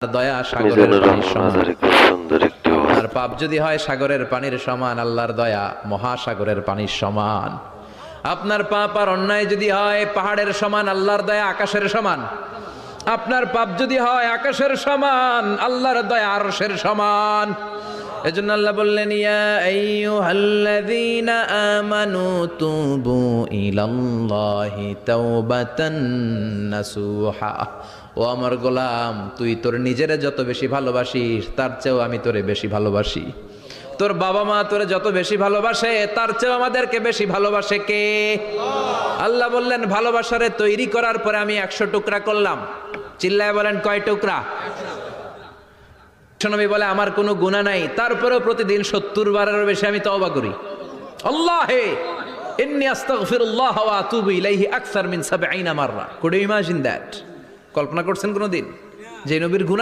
দয়া সাগরের পানির সমান। আপনার পাপ যদি হয় সাগরের পানির সমান, আল্লাহর দয়া মহাসাগরের পানির সমান। আপনার পাপ আর অন্যায় যদি হয় পাহাড়ের সমান, আল্লাহর দয়া আকাশের সমান। আপনার পাপ যদি হয় আকাশের সমান, আল্লাহর দয়া আরশের সমান। এজন্য আল্লাহ বললেন, ইয়া আইয়ুহাল্লাযীনা আমানু তুবু ইলাল্লাহি তাওবাতান নাসুহা। ও আমার গোলাম, তুই তোর নিজেরে যত বেশি ভালোবাসিস তার চেয়েও আমি তোরে বেশি ভালোবাসি। তোর বাবা মা তোরে যত বেশি ভালোবাসে তার চেয়েও আমাদেরকে বেশি ভালোবাসে কে? আল্লাহ বললেন, ভালোবাসারে তৈরি করার পরে আমি 100 টুকরা করলাম। চিল্লায় বলেন, কয় টুকরা? নবী বলে, আমার কোনো গুনাহ নাই, তারপরেও প্রতিদিন 70 বারেরও বেশি আমি তওবা করি। আল্লাহে ইন্নী আস্তাগফিরুল্লাহ ওয়া আতুবু ইলাইহি আকসার মিন 70 মাররা। Could you imagine that? কল্পনা করছেন কোনদিন যে নবীর গুনাহ